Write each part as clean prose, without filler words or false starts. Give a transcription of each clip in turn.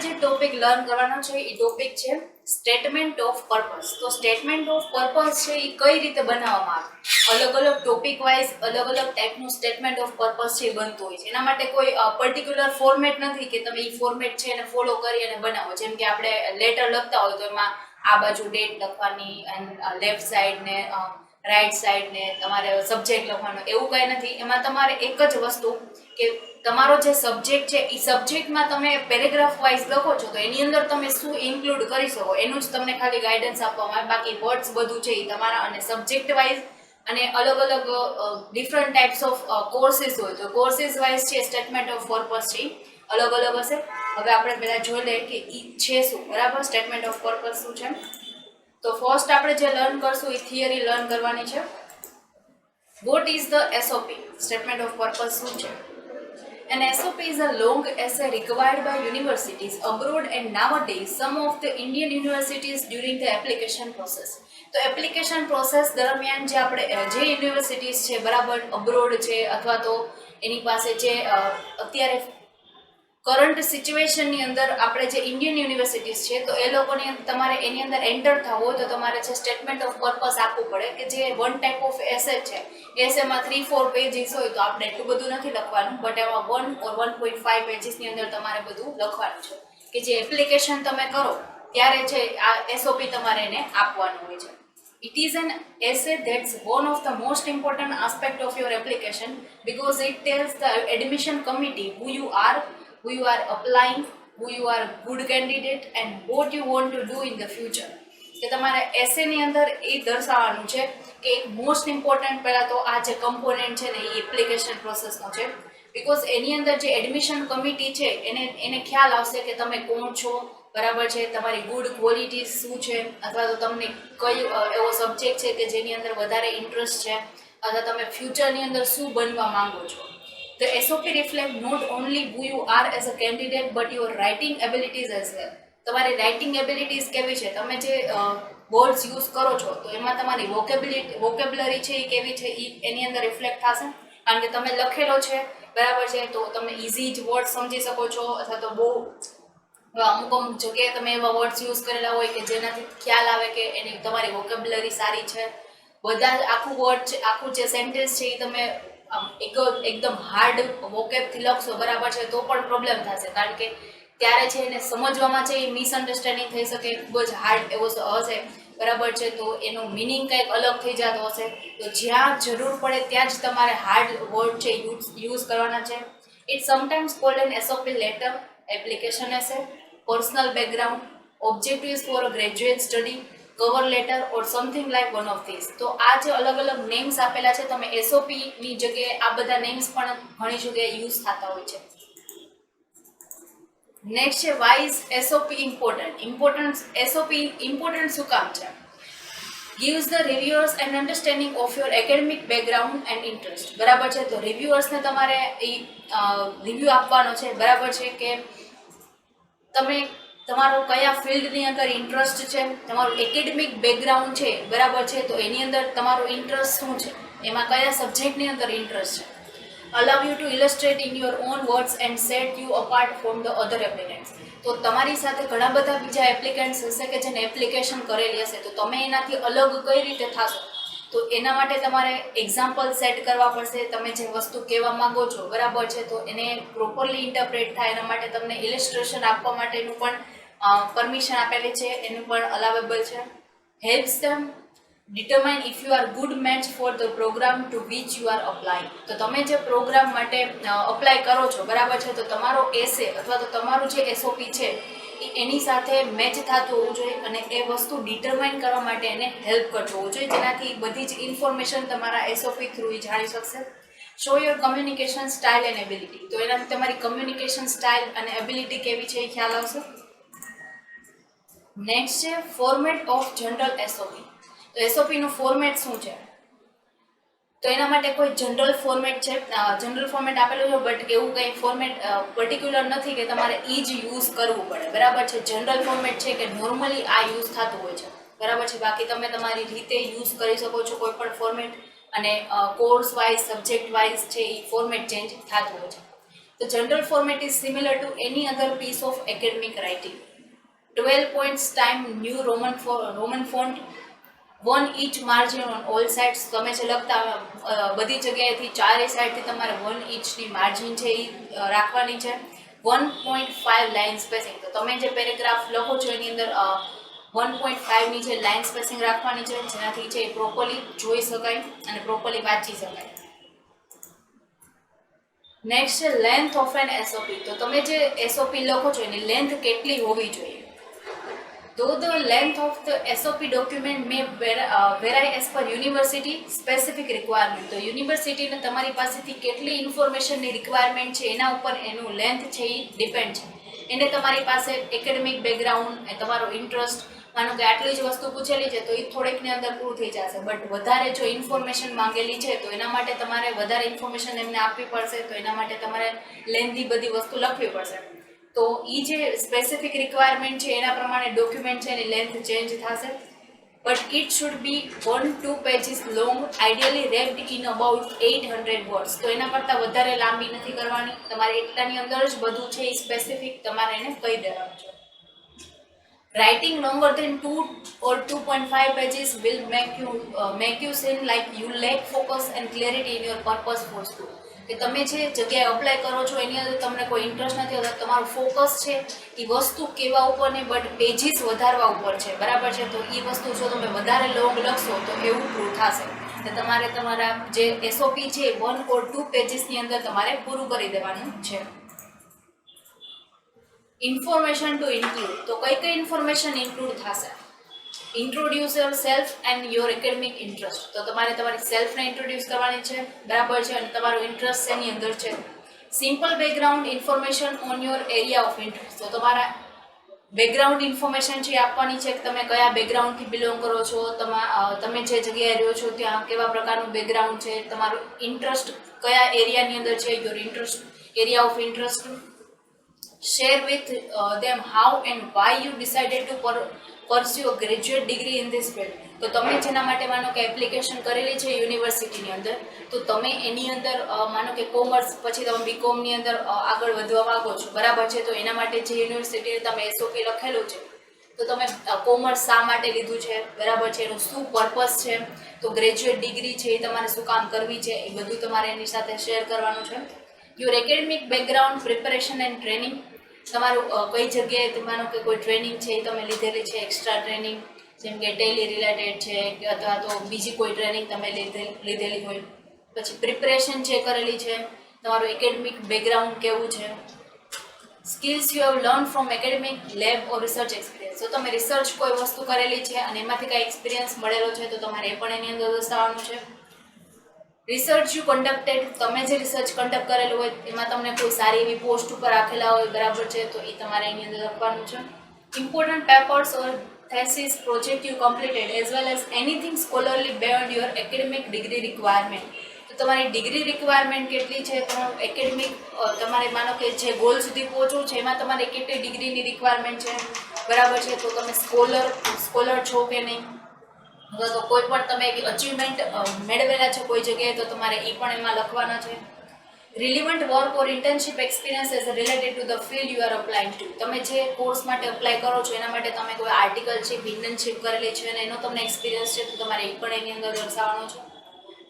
જે topic learn કરવાનો છે એ ટોપિક છે સ્ટેટમેન્ટ ઓફ પર્પસ. તો સ્ટેટમેન્ટ ઓફ પર્પસ છે એ કઈ રીતે બનાવવામાં આવે, અલગ અલગ ટોપિક વાઇઝ અલગ અલગ ટાઈપનું સ્ટેટમેન્ટ ઓફ પર્પસ છે એ બનતું હોય છે. એના માટે કોઈ પર્ટિક્યુલર ફોર્મેટ નથી કે તમે એ ફોર્મેટ છે એને ફોલો કરી અને બનાવો. જેમ કે આપણે લેટર લખતા હોય તો એમાં આ બાજુ ડેટ લખવાની અને લેફ્ટ સાઈડ ને રાઈટ સાઈડ ને તમારે સબ્જેક્ટ લખવાનો, એવું કંઈ નથી. એમાં તમારે એક જ વસ્તુ કે તમારો જે સબ્જેક્ટ છે એ સબ્જેક્ટમાં તમે પેરેગ્રાફ વાઇઝ લખો છો તો એની અંદર તમે શું ઇન્ક્લુડ કરી શકો એનું જ તમને ખાલી ગાઈડન્સ આપવામાં આવે. બાકી વર્ડ્સ બધું છે એ તમારા અને સબ્જેક્ટ વાઇઝ અને અલગ અલગ ડિફરન્ટ ટાઈપ્સ ઓફ કોર્સીસ હોય તો કોર્સીસ વાઇઝ છે સ્ટેટમેન્ટ ઓફ પર્પસ છે અલગ અલગ હશે. હવે આપણે પહેલાં જોઈ લઈએ કે એ છે શું, બરાબર. સ્ટેટમેન્ટ ઓફ પર્પસ શું છે તો ફર્સ્ટ આપણે જે લર્ન કરશું એ થિયરી લર્ન કરવાની છે. What is the SOP? Statement of purpose શું છે? An SOP is a long essay required by universities abroad and nowadays some of the Indian universities during the application process. તો application process દરમિયાન જે આપણે જે universities છે બરાબર abroad છે અથવા તો એની પાસે જે અત્યારે કરંટ સિચ્યુએશનની અંદર આપણે જે ઇન્ડિયન યુનિવર્સિટીઝ છે તો એ લોકોની તમારે એની અંદર એન્ટર થવું હોય તો તમારે જે સ્ટેટમેન્ટ ઓફ પર્પસ આપવું પડે કે જે વન ટાઈપ ઓફ એસે છે એસેમાં 3-4 પેજીસ હોય તો આપણે એટલું બધું નથી લખવાનું, બટ એમાં 1 or 1.5 પેજીસની અંદર તમારે બધું લખવાનું છે કે જે એપ્લિકેશન તમે કરો ત્યારે છે આ એસઓપી તમારે એને આપવાનું હોય છે. It is an essay that's one of the most important aspect of your application because it tells the admission committee who you are applying, who you are a good candidate and what you want to do in the future. કે તમારે એસેની અંદર એ દર્શાવવાનું છે કે એક most important પહેલાં તો આ જે કમ્પોનેન્ટ છે ને એ એપ્લિકેશન પ્રોસેસનો છે બિકોઝ એની અંદર જે એડમિશન કમિટી છે એને ખ્યાલ આવશે કે તમે કોણ છો, બરાબર છે, તમારી ગુડ ક્વોલિટીઝ શું છે અથવા તો તમને કઈ એવો સબ્જેક્ટ છે કે જેની અંદર વધારે ઇન્ટરેસ્ટ છે અથવા તમે ફ્યુચરની અંદર શું બનવા માંગો છો. The SOP reflect not only who you are as a candidate but your writing abilities as well. તમારી રાઇટિંગ એબિલિટીઝ કેવી છે, તમે જે વર્ડ્સ યુઝ કરો છો તો એમાં તમારી વોકેબ્યુલરી છે એ કેવી છે એ એની અંદર રિફ્લેક્ટ થશે. કારણ કે તમે લખેલો છે બરાબર છે તો તમે ઇઝી જ વર્ડ સમજી શકો છો અથવા તો બહુ અમુક જગ્યાએ તમે એવા વર્ડ્સ યુઝ કરેલા હોય કે જેનાથી ખ્યાલ આવે કે એની તમારી વોકેબ્યુલરી સારી છે. બધા જ આખું વર્ડ છે, આખું જે સેન્ટેન્સ છે એ તમે એકદમ હાર્ડ વોકેબથી લખશો બરાબર છે તો પણ પ્રોબ્લેમ થશે કારણ કે ત્યારે છે એને સમજવામાં છે એ મિસઅન્ડરસ્ટેન્ડિંગ થઈ શકે, ખૂબ જ હાર્ડ એવો હશે બરાબર છે તો એનો મિનિંગ કંઈક અલગ થઈ જતો હશે. તો જ્યાં જરૂર પડે ત્યાં જ તમારે હાર્ડ વર્ડ છે યુઝ કરવાના છે. It sometimes called an SOP letter, application essay, personal background, objectives for a graduate study, cover letter or something like one of this. તો આ જે અલગ અલગ નેમ્સ આપેલા છે તમે એસઓપીની જગ્યાએ આ બધા નેમ્સ પણ ઘણી જગ્યાએ યુઝ થતા હોય છે. નેક્સ્ટ છે why is SOP important. SOP important શું કામ છે? gives the reviewers an understanding of your academic background and interest. બરાબર છે તો રિવ્યુઅર્સને તમારે એ રિવ્યૂ આપવાનો છે બરાબર છે કે તમે તમારો કયા ફિલ્ડની અંદર ઇન્ટરેસ્ટ છે, તમારું એકેડેમિક બેકગ્રાઉન્ડ છે બરાબર છે તો એની અંદર તમારો ઇન્ટરેસ્ટ શું છે, એમાં કયા સબ્જેક્ટની અંદર ઇન્ટરેસ્ટ છે. allow you to illustrate in your own words and set you apart from the other applicants. તો તમારી સાથે ઘણા બધા બીજા એપ્લિકન્ટ્સ હશે કે જેને એપ્લિકેશન કરેલી હશે તો તમે એનાથી અલગ કઈ રીતે થશો તો એના માટે તમારે એક્ઝામ્પલ સેટ કરવા પડશે. તમે જે વસ્તુ કહેવા માંગો છો બરાબર છે તો એને પ્રોપરલી ઇન્ટરપ્રેટ થાય એના માટે તમને ઇલિસ્ટ્રેશન આપવા માટેનું પણ પરમિશન આપેલી છે, એનું પણ અલાવેબલ છે. Helps them determine if you are good match for the program to which you are applying. તો તમે જે પ્રોગ્રામ માટે અપ્લાય કરો છો બરાબર છે તો તમારો એસે અથવા તો તમારું જે એસઓપી છે એ એની સાથે મેચ થતું હોવું જોઈએ અને એ વસ્તુ ડિટરમાઇન કરવા માટે એને હેલ્પ કરતું હોવું જોઈએ જેનાથી બધી જ ઇન્ફોર્મેશન તમારા એસઓપી થ્રુ એ જાણી શકશે. Show your communication style and ability. તો એનાથી તમારી કમ્યુનિકેશન સ્ટાઇલ અને એબિલિટી કેવી છે એ ખ્યાલ આવશે. નેક્સ્ટ છે ફોર્મેટ ઓફ જનરલ એસઓપી. તો એસઓપીનું ફોર્મેટ શું છે તો એના માટે કોઈ જનરલ ફોર્મેટ છે, જનરલ ફોર્મેટ આપેલું છે બટ એવું કંઈ ફોર્મેટ પર્ટિક્યુલર નથી કે તમારે એ જ યુઝ કરવું પડે બરાબર છે. જનરલ ફોર્મેટ છે કે નોર્મલી આ યુઝ થતું હોય છે બરાબર છે. બાકી તમે તમારી રીતે યુઝ કરી શકો છો કોઈ પણ ફોર્મેટ અને કોર્સ વાઇઝ સબ્જેક્ટ વાઇઝ છે એ ફોર્મેટ ચેન્જ થતું હોય છે. The general format is similar to any other piece of academic writing. 12 points time new Roman font, one each margin on all sides. તમે જે લખતા બધી જગ્યાએથી ચારે સાઈડથી તમારે 1 ઇંચની માર્જિન છે એ રાખવાની છે. 1.5 લાઇન સ્પેસિંગ, તો તમે જે પેરેગ્રાફ લખો છો એની અંદર 1.5 ની જે લાઇન સ્પેસિંગ રાખવાની છે, જેનાથી છે એ પ્રોપરલી જોઈ શકાય અને પ્રોપરલી વાંચી શકાય. નેક્સ્ટ છે લેન્થ ઓફ એન એસઓપી. તો તમે જે એસઓપી લખો છો એની લેન્થ કેટલી હોવી જોઈએ? Though the length of the SOP document may vary as per university specific requirement. તો યુનિવર્સિટીને તમારી પાસેથી કેટલી ઇન્ફોર્મેશનની રિક્વાયરમેન્ટ છે એના ઉપર એનું લેન્થ છે એ ડિપેન્ડ છે. એને તમારી પાસે એકેડેમિક બેકગ્રાઉન્ડ, તમારો ઇન્ટરેસ્ટ, માનો કે આટલી જ વસ્તુ પૂછેલી છે તો એ થોડીકની અંદર પૂરું થઈ જશે. બટ વધારે જો ઇન્ફોર્મેશન માંગેલી છે તો એના માટે તમારે વધારે ઇન્ફોર્મેશન એમને આપવી પડશે, તો એના માટે તમારે લેન્થની બધી વસ્તુ લખવી પડશે. તો એ જે સ્પેસિફિક રિક્વાયરમેન્ટ છે એના પ્રમાણે ડોક્યુમેન્ટ છે એની લેન્થ ચેન્જ થશે. But it should be 1-2 pages long, ideally wrapped in about 800 words. તો એના કરતાં વધારે લાંબી નથી કરવાની, તમારે એટલાની અંદર જ બધું છે એ સ્પેસિફિક તમારે એને કહી દેવાનું છે. Writing longer than 2 or 2.5 pages will make you seem like you lack focus and clarity in your purpose for school. કે તમે જે જગ્યાએ અપ્લાય કરો છો એની અંદર તમને કોઈ ઇન્ટરેસ્ટ નથી હોતો, તમારું ફોકસ છે એ વસ્તુ કેવા ઉપર નહીં બટ પેજીસ વધારવા ઉપર છે, બરાબર છે. તો એ વસ્તુ જો તમે વધારે લોંગ લખશો તો એવું પ્રૂવ થશે. તો તમારે તમારા જે એસઓપી છે 1 or 2 પેજીસની અંદર તમારે પૂરું કરી દેવાનું છે. Information to include. તો કઈ ઇન્ફોર્મેશન ઇન્ક્લુડ થશે? Introduce yourself and your academic interest. તો તમારે તમારી સેલ્ફને ઇન્ટ્રોડ્યુસ કરવાની છે, બરાબર છે, અને તમારો ઇન્ટરેસ્ટ એની અંદર છે. Simple background information on your area of interest. તો તમારા બેકગ્રાઉન્ડ ઇન્ફોર્મેશન છે આપવાની છે કે તમે કયા બેકગ્રાઉન્ડથી બિલોંગ કરો છો, તમે જે જગ્યાએ રહ્યો છો ત્યાં કેવા પ્રકારનું બેકગ્રાઉન્ડ છે, તમારો ઇન્ટરેસ્ટ કયા એરિયાની અંદર છે, your interest, area of interest. Share with them how and why you decided to pursue a graduate degree in this field. તો તમે જેના માટે માનો કે એપ્લિકેશન કરેલી છે યુનિવર્સિટીની અંદર, તો તમે એની અંદર માનો કે કોમર્સ પછી તમે બીકોમની અંદર આગળ વધવા માંગો છો, બરાબર છે. તો એના માટે જે યુનિવર્સિટીએ તમે એસઓપી લખેલું છે, તો તમે કોમર્સ શા માટે લીધું છે, બરાબર છે, એનું શું પર્પસ છે, તો ગ્રેજ્યુએટ ડિગ્રી છે એ તમારે શું કામ કરવી છે, એ બધું તમારે એની સાથે શેર કરવાનું છે. Your academic background, preparation and training. તમારું કઈ જગ્યાએ માનો કે કોઈ ટ્રેનિંગ છે એ તમે લીધેલી છે, એક્સ્ટ્રા ટ્રેનિંગ જેમ કે ટેલી રિલેટેડ છે કે અથવા તો બીજી કોઈ ટ્રેનિંગ તમે લીધેલી હોય. પછી પ્રિપેરેશન છે કરેલી છે, તમારું એકેડેમિક બેકગ્રાઉન્ડ કેવું છે. Skills you have learn from academic, lab or research experience. તો તમે રિસર્ચ કોઈ વસ્તુ કરેલી છે અને એમાંથી કાંઈ એક્સપિરિયન્સ મળેલો છે તો તમારે એ પણ એની અંદર દર્શાવવાનું છે. Research you conducted. તમે જે રિસર્ચ કન્ડક્ટ કરેલું હોય એમાં તમને કોઈ સારી એવી પોસ્ટ ઉપર રાખેલા હોય, બરાબર છે, તો એ તમારે એની અંદર લખવાનું છે. Important papers or thesis project you completed as well as anything scholarly beyond your academic degree requirement. તો તમારી ડિગ્રી રિક્વાયરમેન્ટ કેટલી છે, તમારું એકેડેમિક તમારે માનો કે જે ગોલ સુધી પહોંચવું છે એમાં તમારે કેટલી ડિગ્રીની રિક્વાયરમેન્ટ છે, બરાબર છે. તો તમે સ્કોલર છો કે નહીં, અથવા તો કોઈ પણ તમે અચીવમેન્ટ મેળવેલા છે કોઈ જગ્યાએ તો તમારે એ પણ એમાં લખવાના છે. Relevant work or internship experience as related to the field you are applying to. તમે જે કોર્સ માટે અપ્લાય કરો છો એના માટે તમે કોઈ આર્ટિકલશીપ, ઇન્ટર્નશિપ કરેલી છે અને એનો તમને એક્સપિરિયન્સ છે તો તમારે એ પણ એની અંદર દર્શાવવાનો છે.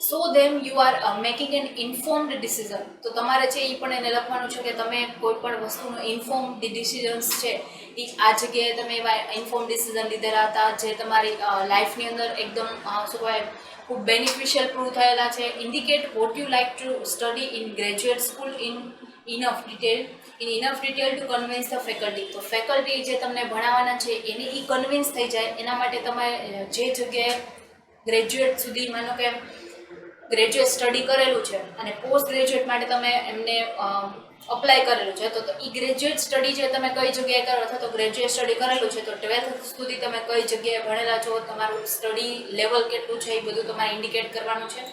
So them you are making an informed decision. તો તમારે છે એ પણ એને લખવાનું છે કે તમે કોઈ પણ વસ્તુનો ઇન્ફોર્મ ડિસિઝન્સ છે એ આ જગ્યાએ તમે એવા ઇન્ફોર્મ ડિસિઝન લીધેલા હતા જે તમારી લાઈફની અંદર એકદમ શું કહેવાય ખૂબ બેનિફિશિયલ પ્રૂવ થયેલા છે. Indicate what you like to study in graduate school in enough detail two convince the faculty. તો ફેકલ્ટી જે તમને ભણાવવાના છે એને એ કન્વિન્સ થઈ જાય એના માટે તમે જે જગ્યાએ ગ્રેજ્યુએટ સુધી માનો કે ગ્રેજ્યુએટ સ્ટડી કરેલું છે અને પોસ્ટ ગ્રેજ્યુએટ માટે તમે એમને અપ્લાય કરેલું છે, તો એ ગ્રેજ્યુએટ સ્ટડી જે તમે કઈ જગ્યાએ કરો અથવા તો ગ્રેજ્યુએટ સ્ટડી કરેલું છે તો 12th સુધી તમે કઈ જગ્યાએ ભણેલા છો, તમારું સ્ટડી લેવલ કેટલું છે એ બધું તમારે ઇન્ડિકેટ કરવાનું છે.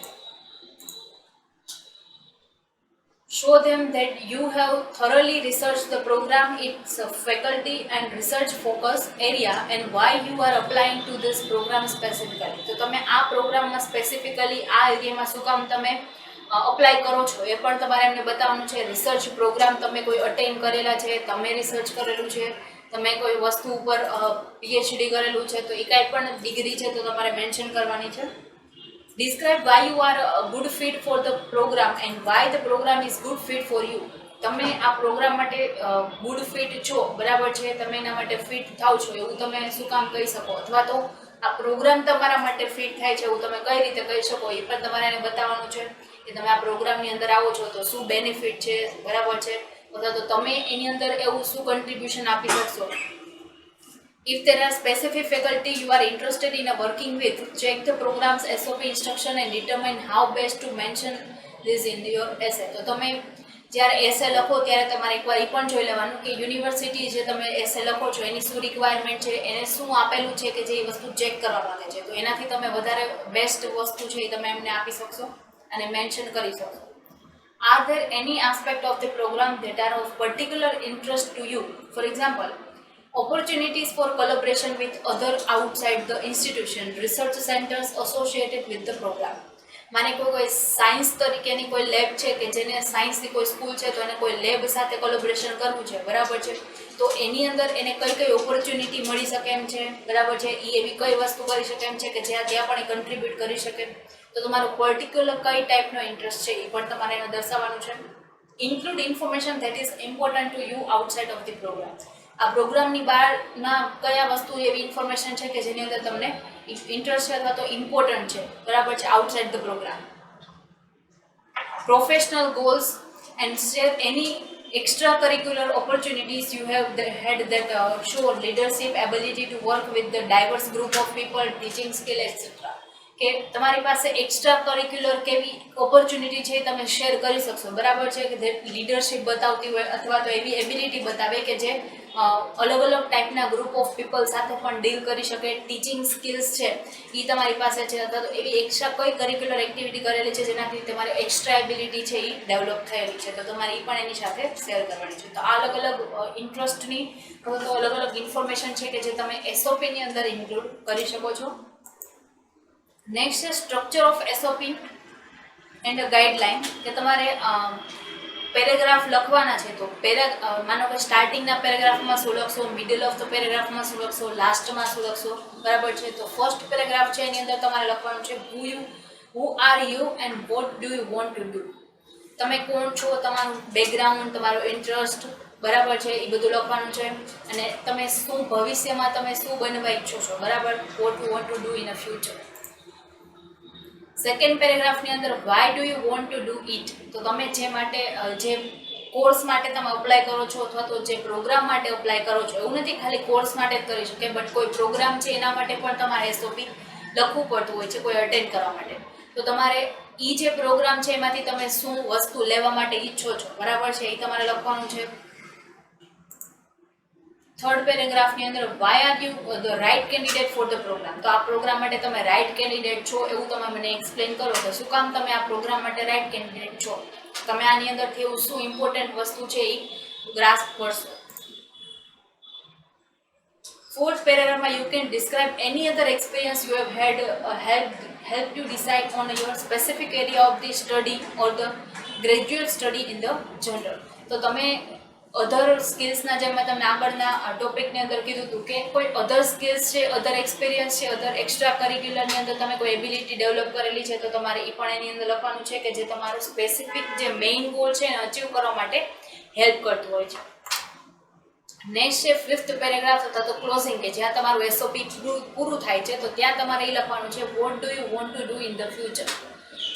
Show them that you have thoroughly researched the program, its faculty and research focus area and why you are applying to this program specifically. તો તમે આ પ્રોગ્રામમાં સ્પેસિફિકલી આ એરિયામાં શું કામ તમે અપ્લાય કરો છો એ પણ તમારે એમને બતાવવાનું છે. રિસર્ચ પ્રોગ્રામ તમે કોઈ અટેન્ડ કરેલા છે, તમે રિસર્ચ કરેલું છે, તમે કોઈ વસ્તુ ઉપર પીએચડી કરેલું છે, તો એ કાંઈ પણ ડિગ્રી છે તો તમારે મેન્શન કરવાની છે. Describe why you are good fit for the program and why the program is good fit for you. તમે આ પ્રોગ્રામ માટે ગુડ ફિટ છો, બરાબર છે, તમે એના માટે ફિટ થાવ છો એવું તમે શું કામ કહી શકો, અથવા તો આ પ્રોગ્રામ તમારા માટે ફિટ થાય છે એવું તમે કઈ રીતે કહી શકો એ પણ તમારે એને બતાવવાનું છે કે તમે આ પ્રોગ્રામની અંદર આવો છો તો શું બેનિફિટ છે, બરાબર છે, અથવા તો તમે એની અંદર એવું શું કન્ટ્રીબ્યુશન આપી શકશો. If there are specific faculty you are interested in working with, check the program's SOP instruction and determine how best to mention this in your essay. તો તમે જ્યારે એસે લખો ત્યારે તમારે એકવાર એ પણ જોઈ લેવાનું કે યુનિવર્સિટી જે તમે એસે લખો છો એની શું રિક્વાયરમેન્ટ છે, એને શું આપેલું છે કે જે એ વસ્તુ ચેક કરવા માંગે છે, તો એનાથી તમે વધારે બેસ્ટ વસ્તુ છે એ તમે એમને આપી શકશો અને મેન્શન કરી શકશો. Are there any aspect of the program that are of particular interest to you? For example, opportunities for collaboration with other outside the institution, research centers associated with the program. માને કોઈ science તરીકેની કોઈ lab છે કે જેને સાયન્સની કોઈ school છે તો એને કોઈ લેબ સાથે કોલેબોરેશન કરવું છે, બરાબર છે, તો એની અંદર એને કઈ કઈ ઓપોર્ચ્યુનિટી મળી શકે એમ છે, બરાબર છે, એ એવી કઈ વસ્તુ કરી શકે એમ છે કે જ્યાં પણ એ કન્ટ્રીબ્યુટ કરી શકે. તો તમારું પર્ટિક્યુલર કઈ ટાઈપનો ઇન્ટરેસ્ટ છે એ પણ તમારે એને દર્શાવવાનું છે. Include information that is important to you outside of the program. આ પ્રોગ્રામની બહારના કયા વસ્તુ એવી ઇન્ફોર્મેશન છે કે જેની અંદર તમને ઇન્ટરેસ્ટ છે અથવા તો ઇમ્પોર્ટન્ટ છે, બરાબર છે, outside the program. Professional goals and share any extra curricular opportunities you have had that show leadership ability to work with the diverse group of people, teaching skill etc. કે તમારી પાસે extra curricular કેવી opportunity છે તમે share કરી શકશો, બરાબર છે, કે લીડરશિપ બતાવતી હોય અથવા તો એવી એબિલિટી બતાવે કે જે અલગ અલગ ટાઈપના ગ્રુપ ઓફ પીપલ સાથે પણ ડીલ કરી શકે. ટીચિંગ સ્કિલ્સ છે એ તમારી પાસે છે, અથવા તો એવી એક્સ્ટ્રા કઈ કરિક્યુલર એક્ટિવિટી કરેલી છે જેનાથી તમારી એક્સ્ટ્રા એબિલિટી છે એ ડેવલપ થયેલી છે, તો તમારે એ પણ એની સાથે શેર કરવાની છે. તો આ અલગ અલગ ઇન્ટરેસ્ટની તો અલગ અલગ ઇન્ફોર્મેશન છે કે જે તમે એસઓપીની અંદર ઇન્ક્લુડ કરી શકો છો. નેક્સ્ટ છે structure of SOP and a guideline, કે તમારે પેરેગ્રાફ લખવાના છે તો માનો કે સ્ટાર્ટિંગના પેરેગ્રાફમાં શું લખશો, મિડલ ઓફ ધ પેરેગ્રાફમાં શું લખશો, લાસ્ટમાં શું લખશો, બરાબર છે. તો ફર્સ્ટ પેરેગ્રાફ છે એની અંદર તમારે લખવાનું છે who are you and what do you want to do. તમે કોણ છો, તમારું બેકગ્રાઉન્ડ, તમારો ઇન્ટરેસ્ટ, બરાબર છે, એ બધું લખવાનું છે. અને તમે શું ભવિષ્યમાં તમે શું બનવા ઈચ્છો છો, બરાબર, what you want to do in a future. Second પેરેગ્રાફની અંદર why do you want to do it, તો તમે જે કોર્સ માટે તમે અપ્લાય કરો છો અથવા તો જે પ્રોગ્રામ માટે અપ્લાય કરો છો, એવું નથી ખાલી કોર્સ માટે જ કરી શકે, બટ કોઈ પ્રોગ્રામ છે એના માટે પણ તમારે એસઓપી લખવું પડતું હોય છે કોઈ અટેન્ડ કરવા માટે. તો તમારે એ જે પ્રોગ્રામ છે એમાંથી તમે શું વસ્તુ લેવા માટે ઈચ્છો છો, બરાબર છે, એ તમારે લખવાનું છે. થર્ડ પેરેગ્રાફની અંદર why are you the right candidate for the program, તો આ પ્રોગ્રામ માટે તમે રાઇટ કેન્ડિડેટ છો એવું તમે મને એક્સપ્લેન કરો કે શું કામ તમે આ પ્રોગ્રામ માટે રાઇટ કેન્ડિડેટ છો, તમે આની અંદરથી એવું શું ઇમ્પોર્ટન્ટ વસ્તુ છે એ ગ્રાસ્પ કરશો. ફોર્થ પેરેગ્રાફમાં યુ કેન ડિસ્ક્રાઇબ એની other experience you have had help you decide on your specific area of the study or the graduate study in the general. તો તમે અધર સ્કિલ્સના જેમ મેં તમને આગળના ટોપિકની અંદર કીધું હતું કે કોઈ અધર સ્કિલ્સ છે, અધર એક્સપિરિયન્સ છે, અધર એક્સ્ટ્રા કરિક્યુલરની અંદર તમે કોઈ એબિલિટી ડેવલપ કરેલી છે તો તમારે એ પણ એની અંદર લખવાનું છે કે જે તમારો સ્પેસિફિક જે મેઇન ગોલ છે એને અચીવ કરવા માટે હેલ્પ કરતું હોય છે. નેક્સ્ટ છે ફિફ્થ પેરેગ્રાફ અથવા તો ક્લોઝિંગ, કે જ્યાં તમારું એસઓપી પૂરું થાય છે તો ત્યાં તમારે એ લખવાનું છે what do you want to do in the future.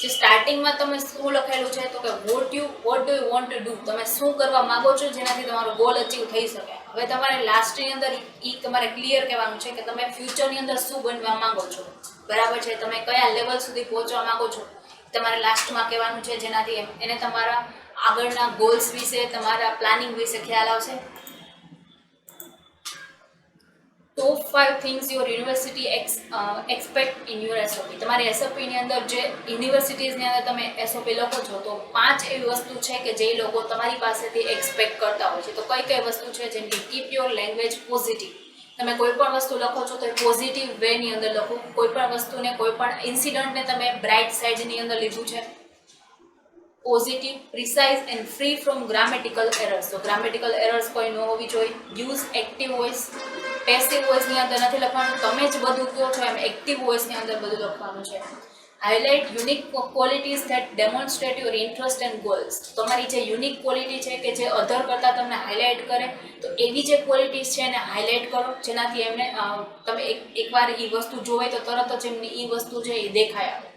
જે સ્ટાર્ટિંગમાં તમે શું લખેલું છે તો કે what do you want to do, તમે શું કરવા માંગો છો જેનાથી તમારો ગોલ અચીવ થઈ શકે. હવે તમારે લાસ્ટની અંદર એ તમારે ક્લિયર કહેવાનું છે કે તમે ફ્યુચરની અંદર શું બનવા માંગો છો, બરાબર છે, તમે કયા લેવલ સુધી પહોંચવા માંગો છો તમારે લાસ્ટમાં કહેવાનું છે, જેનાથી એને તમારા આગળના ગોલ્સ વિશે, તમારા પ્લાનિંગ વિશે ખ્યાલ આવશે. Top 5 things your university expect in your SOP. તમારી એસઓપીની અંદર જે યુનિવર્સિટીઝની અંદર તમે એસઓપી લખો છો તો 5 એવી વસ્તુ છે કે જે લોકો તમારી પાસેથી એક્સપેક્ટ કરતા હોય છે. તો કઈ કઈ વસ્તુ છે, જેમ કે કીપ યોર લેંગ્વેજ પોઝિટિવ. તમે કોઈ પણ વસ્તુ લખો છો તો એ પોઝિટિવ વેની અંદર લખો. કોઈ પણ વસ્તુને, કોઈ પણ ઇન્સિડન્ટને તમે બ્રાઇટ સાઇડની અંદર લીધું છે. Positive, precise and free from grammatical errors. તો ગ્રામેટિકલ એરર્સ કોઈ ન હોવી જોઈએ. Use active voice. પેસિવ વોઇસની અંદર નથી લખવાનું, તમે જ બધું કહો છો એમ એક્ટિવ વોઇસની અંદર બધું લખવાનું છે. Highlight unique qualities that demonstrate your interest and goals. તમારી જે યુનિક ક્વોલિટી છે કે જે અધર કરતાં તમને હાઇલાઇટ કરે, તો એવી જે ક્વોલિટીઝ છે એને હાઇલાઇટ કરો, જેનાથી એમને તમે એકવાર એ વસ્તુ જોવે તો તરત જ એમને એ વસ્તુ છે એ દેખાય આવે.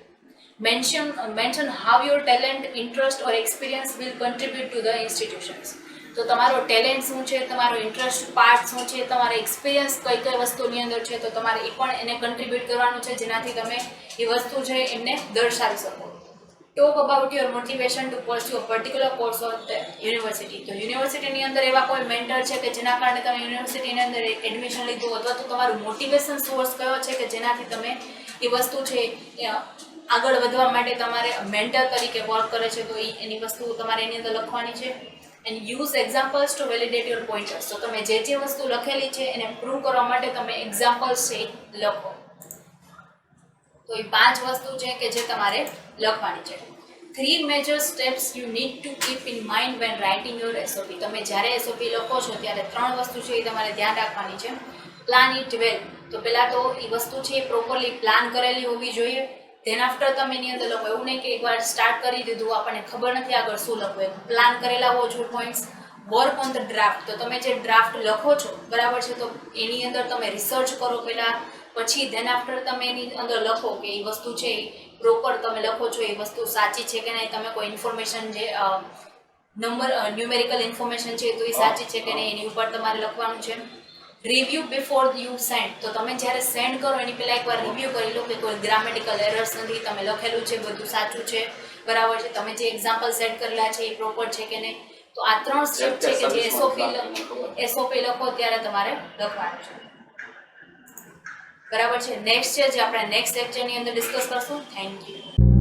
Mention how your talent, interest or experience will contribute to the institutions. તો તમારો ટેલેન્ટ શું છે, તમારો ઇન્ટરેસ્ટ પાર્ટ શું છે, તમારો એક્સપિરિયન્સ કઈ કઈ વસ્તુની અંદર છે, તો તમારે એ પણ એને કન્ટ્રીબ્યુટ કરવાનું છે, જેનાથી તમે એ વસ્તુ છે એમને દર્શાવી શકો. Talk about your motivation to pursue a particular course of the university. તો યુનિવર્સિટીની અંદર એવા કોઈ મેન્ટર છે કે જેના કારણે તમે યુનિવર્સિટીની અંદર એડમિશન લીધું, અથવા તો તમારું મોટિવેશન સોર્સ કયો છે કે જેનાથી તમે એ વસ્તુ છે આગળ વધવા માટે તમારે મેન્ટર તરીકે વર્ક કરે છે, તો એની વસ્તુ તમારે એની અંદર લખવાની છે. And use examples to validate your pointers. તો તમે જે વસ્તુ લખેલી છે એને પ્રૂવ કરવા માટે તમે એક્ઝામ્પલ્સ છે લખો. તો એ 5 વસ્તુ છે કે જે તમારે લખવાની છે. 3 major steps you need to keep in mind when writing your SOP. તમે જ્યારે એસઓપી લખો છો ત્યારે 3 વસ્તુ છે એ તમારે ધ્યાન રાખવાની છે. પ્લાન ઇટ વેલ. તો પહેલાં તો એ વસ્તુ છે એ પ્રોપરલી પ્લાન કરેલી હોવી જોઈએ. ધેન આફ્ટર તમે એની અંદર લખો. એવું નહીં કે એકવાર સ્ટાર્ટ કરી દીધું, આપણને ખબર નથી આગળ શું લખવું, પ્લાન કરેલા હોવો જોઈએ points. Work on the draft. તો તમે જે ડ્રાફ્ટ લખો છો બરાબર છે, તો એની અંદર તમે રિસર્ચ કરો પહેલાં, પછી ધેન આફ્ટર તમે એની અંદર લખો કે એ વસ્તુ છે એ પ્રોપર તમે લખો છો, એ વસ્તુ સાચી છે કે નહીં, તમે કોઈ ઇન્ફોર્મેશન જે ન્યુમેરિકલ ઇન્ફોર્મેશન છે તો એ સાચી છે કે નહીં, એની ઉપર તમારે લખવાનું છે. Review before you send. તો તમે જ્યારે સેન્ડ કરો એની પહેલાં એકવાર રિવ્યૂ કરી લો કે કોઈ ગ્રામેટિકલ એરર્સ નથી, તમે લખેલું છે બધું સાચું છે બરાબર છે, તમે જે એક્ઝામ્પલ સેટ કરેલા છે એ પ્રોપર છે કે નહીં. તો આ 3 સ્ટેપ છે કે જે એસઓપી લખો ત્યારે તમારે લખવાનું છે બરાબર છે. નેક્સ્ટ છે જે આપણે નેક્સ્ટ લેક્ચરની અંદર ડિસ્કસ કરશું. Thank you.